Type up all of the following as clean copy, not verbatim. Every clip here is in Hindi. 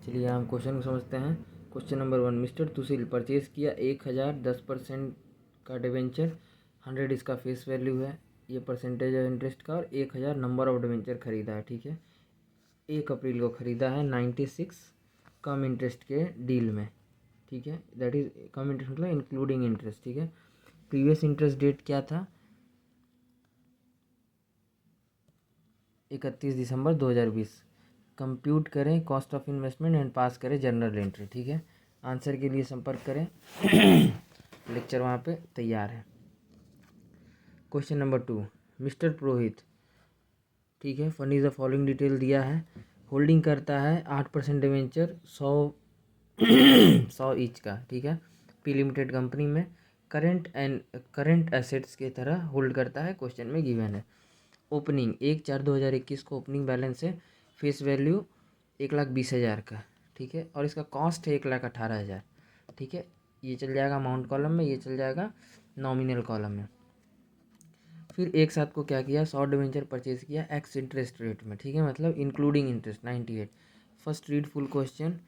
चलिए हम क्वेश्चन को समझते हैं। Question number 1, mister Tushil purchase किया 1000 10% का डिवेंचर, 100 इसका फेस वैल्यू है, ये परसेंटेज है इंटरेस्ट का, और 1000 नंबर ऑफ डिवेंचर खरीदा है। ठीक है, 1 अप्रैल को ख़रीदा है 96 कम इंटरेस्ट के डील में। ठीक है, दैट इज़ कम इंटरेस्ट मतलब इंक्लूडिंग इंटरेस्ट। ठीक है, प्रीवियस इंटरेस्ट डेट क्या था? 31 दिसंबर 2020। कंप्यूट करें कॉस्ट ऑफ इन्वेस्टमेंट एंड पास करें जर्नल एंट्री। ठीक है, आंसर के लिए संपर्क करें। लेक्चर वहाँ पे तैयार है। क्वेश्चन नंबर 2, मिस्टर पुरोहित, ठीक है, फर्निश द फॉलोइंग डिटेल दिया है। होल्डिंग करता है 8% डिवेंचर 100 ईच का। ठीक है, पी लिमिटेड कंपनी में करंट एसेट्स की तरह होल्ड करता है। क्वेश्चन में गिवन है। ओपनिंग 1/4/2021 को ओपनिंग बैलेंस है, फेस वैल्यू 1,20,000 का। ठीक है, और इसका कॉस्ट है 1,18,000। ठीक है, ये चल जाएगा अमाउंट कॉलम में, ये चल जाएगा नॉमिनल कॉलम में। फिर एक साथ को क्या किया, 100 डिवेंचर परचेज किया एक्स इंटरेस्ट रेट में। ठीक है, मतलब including interest 98। First read full question,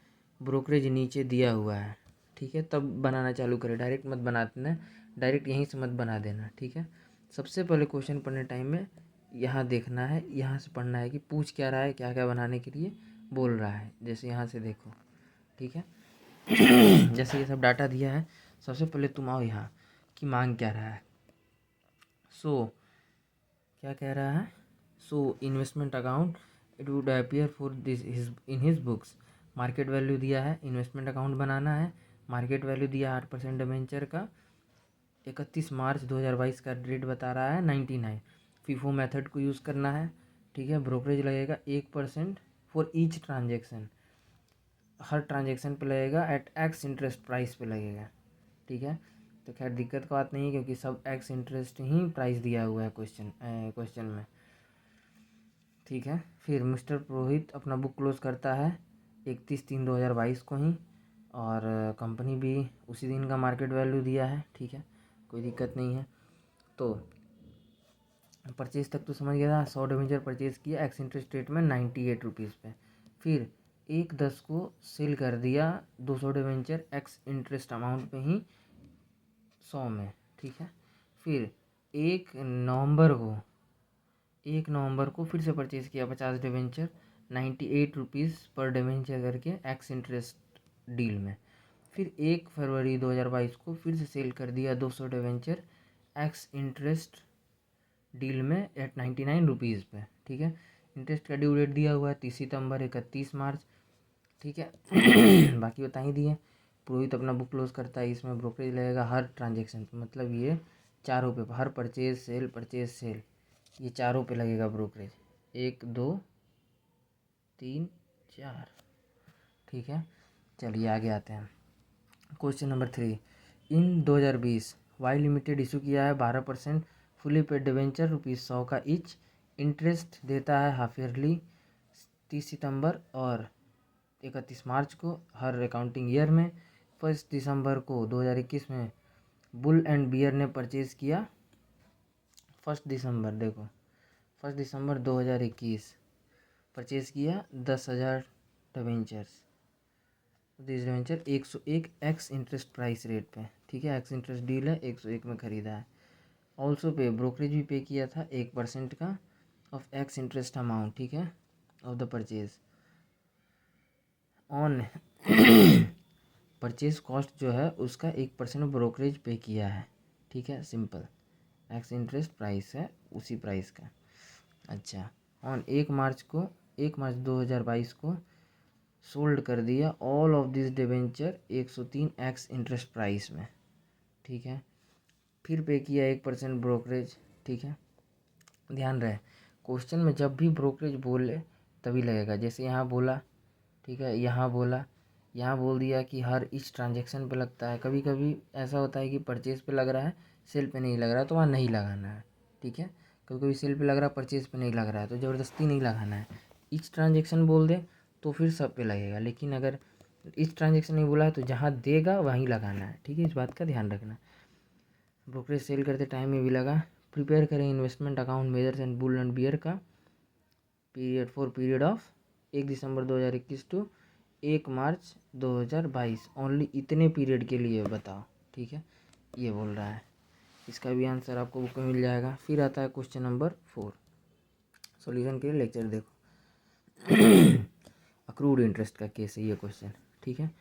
brokerage नीचे दिया हुआ है। ठीक है, तब बनाना चालू करें, डायरेक्ट मत बना देना, डायरेक्ट यहीं से मत बना देना। ठीक है, सबसे पहले क्वेश्चन पढ़ने टाइम में यहाँ देखना है, यहाँ से पढ़ना है कि पूछ क्या रहा है, क्या क्या बनाने के लिए बोल रहा है। जैसे यहाँ से देखो, ठीक है। जैसे ये सब डाटा दिया है, सबसे पहले तुम आओ यहाँ कि मांग क्या रहा है। क्या कह रहा है? Investment account it would appear for this in his books. Market value दिया है, इन्वेस्टमेंट अकाउंट बनाना है। मार्केट वैल्यू दिया 8% डिवेंचर का, 31 मार्च 2022 का रेट बता रहा है 99। फीफो मेथड को यूज़ करना है। ठीक है, ब्रोकरेज लगेगा 1% for each transaction, her transaction पे लगेगा, एट एक्स इंटरेस्ट प्राइस पे लगेगा। ठीक है, तो खैर दिक्कत का बात नहीं है, क्योंकि सब एक्स इंटरेस्ट ही प्राइस दिया हुआ है क्वेश्चन में। ठीक है, फिर मिस्टर पुरोहित अपना बुक क्लोज करता है 31/3/2022 को ही, और कंपनी भी उसी दिन का मार्केट वैल्यू दिया है। ठीक है, कोई दिक्कत नहीं है। तो परचेज तक तो समझ गया था, 100 डिवेंचर परचेज किया एक्स इंटरेस्ट रेट में 98 रुपीज़ पे। फिर 1/10 को सेल कर दिया 200 डिवेंचर एक्स इंटरेस्ट अमाउंट पे ही 100 में। ठीक है, फिर 1 नवंबर को फिर से परचेज़ किया 50 डिवेंचर 98 रुपीज़ पर डिवेंचर करके एक्स इंटरेस्ट डील में। फिर 1 फरवरी 2022 को फिर से सेल कर दिया 200 डिवेंचर एक्स इंटरेस्ट डील में एट 99 रुपीज़ पे। ठीक है, इंटरेस्ट का ड्यू डेट दिया हुआ है 30 सितंबर 31 मार्च। ठीक है। बाकी बता ही दिए। पुरोहित अपना बुक क्लोज करता है, इसमें ब्रोकरेज लगेगा हर ट्रांजेक्शन पे, मतलब ये चारों पे, हर परचेज सेल ये चारों पे लगेगा ब्रोकरेज, 1 2 3 4। ठीक है, चलिए आगे आते हैं। क्वेश्चन नंबर 3, इन 2020 वाई लिमिटेड इशू किया है 12% फुली पेड डिवेंचर ₹100 का ईच। इंटरेस्ट देता है हाफ ईयरली 30 सितंबर और 31 मार्च को हर अकाउंटिंग ईयर में। 1 दिसंबर को 2021 में बुल एंड बियर ने परचेज़ किया। 1 दिसंबर 2021 परचेज़ किया 10,000 debentures. This debenture 101 x interest price rate पे। ठीक है, एक्स इंटरेस्ट डील है, 101 में ख़रीदा है। ऑल्सो पे ब्रोकरेज भी पे किया था 1% का ऑफ एक्स इंटरेस्ट अमाउंट। ठीक है, of the purchase on purchase cost जो है उसका 1% ब्रोकरेज पे किया है। ठीक है, सिंपल, एक्स इंटरेस्ट प्राइस है उसी प्राइस का। अच्छा, ऑन 1 मार्च 2022 को सोल्ड कर दिया all of this debenture 103 x interest price में। ठीक है, फिर पे किया 1% ब्रोकरेज। ठीक है, ध्यान रहे क्वेश्चन में जब भी ब्रोकरेज बोले तभी लगेगा। जैसे यहाँ बोला, ठीक है, यहाँ बोल दिया कि हर इस ट्रांजेक्शन पे लगता है। कभी कभी ऐसा होता है कि परचेज पे लग रहा है, सेल पे नहीं लग रहा है, तो वहाँ नहीं लगाना है। ठीक है, कभी कभी सेल पे लग रहा है, परचेज पे नहीं लग रहा है, तो ज़बरदस्ती नहीं लगाना है। इच ट्रांजेक्शन बोल दे तो फिर सब पे लगेगा, लेकिन अगर इस ट्रांजेक्शन नहीं बोला है तो जहाँ देगा वहीं लगाना है। ठीक है, इस बात का ध्यान रखना। ब्रोकरेज सेल करते टाइम में भी लगा। प्रिपेयर करें investment account measures and bull and bear का period of 1 December 2021 to 1 March 2022 only इतने पीरियड के लिए बताओ। ठीक है, ये बोल रहा है। इसका भी आंसर आपको बुक में मिल जाएगा। फिर आता है क्वेश्चन नंबर 4। सॉल्यूशन के लिए लेक्चर देखो। अक्रूड इंटरेस्ट का केस है ये क्वेश्चन। ठीक है,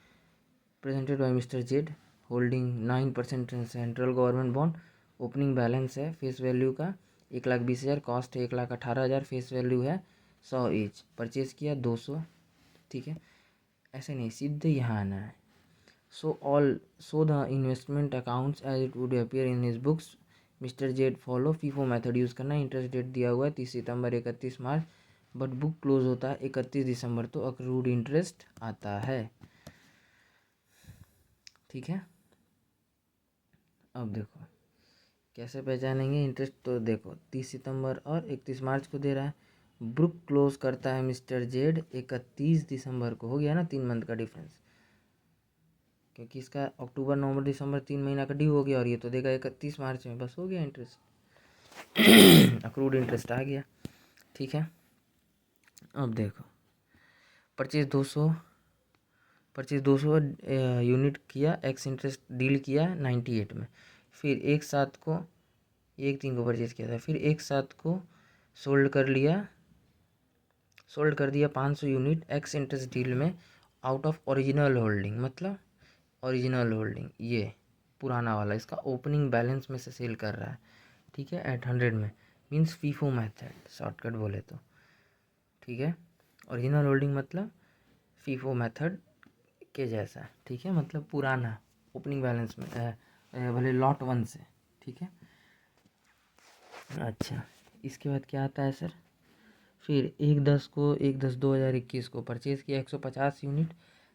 presented by mister Z holding 9% central government bond. Opening balance है फेस वैल्यू का 1,20,000, कॉस्ट है 1,18,000, फेस वैल्यू है 100 ईच। परचेज किया 200। ठीक है, ऐसे नहीं, सीधे यहाँ आना है। So the investment accounts as it would appear in his books. Mister Z follow FIFO method use करना है। इंटरेस्ट डेट दिया हुआ है 30 सितंबर 31 मार्च, बट बुक क्लोज होता है 31 दिसंबर, तो अक्रूड इंटरेस्ट आता है। ठीक है, अब देखो कैसे पहचानेंगे इंटरेस्ट। तो देखो 30 सितंबर और 31 मार्च को दे रहा है। बुक क्लोज करता है मिस्टर जेड 31 दिसंबर को। हो गया ना 3 मंथ का डिफरेंस, क्योंकि इसका अक्टूबर नवंबर दिसंबर 3 महीना का ड्यू हो गया और ये तो देगा 31 मार्च में। बस हो गया इंटरेस्ट। अक्रूड इंटरेस्ट आ गया। ठीक है, अब देखो परचेज 200 यूनिट किया, एक्स इंटरेस्ट डील किया 98 में। फिर 1/7 को 1/3 को परचेज किया था। फिर 1/7 को सोल्ड कर दिया 500 यूनिट एक्स इंटरेस्ट डील में आउट ऑफ ओरिजिनल होल्डिंग। मतलब ओरिजिनल होल्डिंग ये पुराना वाला, इसका ओपनिंग बैलेंस में से सेल कर रहा है। ठीक है, एट 100 में, मीन्स फीफो मेथड शॉर्टकट बोले तो। ठीक है, ओरिजिनल होल्डिंग मतलब फीफो मेथड के जैसा। ठीक है, मतलब पुराना ओपनिंग बैलेंस में भले लॉट 1 से। ठीक है, अच्छा इसके बाद क्या आता है सर। फिर 1/10/2021 को परचेज़ किया 150 यूनिट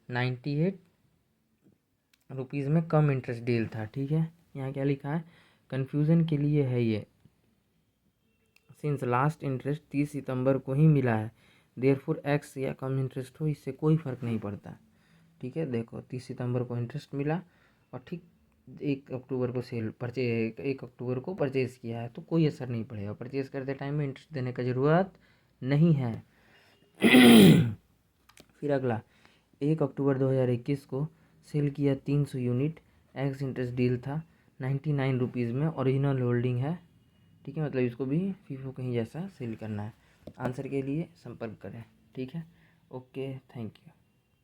98 रुपीज़ में, कम इंटरेस्ट डील था। ठीक है, यहाँ क्या लिखा है, कन्फ्यूज़न के लिए है ये। सिंस लास्ट इंटरेस्ट 30 सितंबर को ही मिला है, देयरफॉर एक्स या कम इंटरेस्ट हो इससे कोई फ़र्क नहीं पड़ता। ठीक है, देखो 30 सितंबर को इंटरेस्ट मिला और ठीक 1 अक्टूबर को परचेज 1 अक्टूबर को परचेज़ किया है, तो कोई असर नहीं पड़ेगा। परचेज़ करते टाइम में इंटरेस्ट देने का ज़रूरत नहीं है। फिर अगला 1 अक्टूबर 2021 को सेल किया 300 यूनिट, एक्स इंटरेस्ट डील था 99 रुपीज़ में, ओरिजिनल होल्डिंग है। ठीक है, मतलब इसको भी फीफो कहीं जैसा सेल करना है। आंसर के लिए संपर्क करें। ठीक है, ओके, थैंक यू।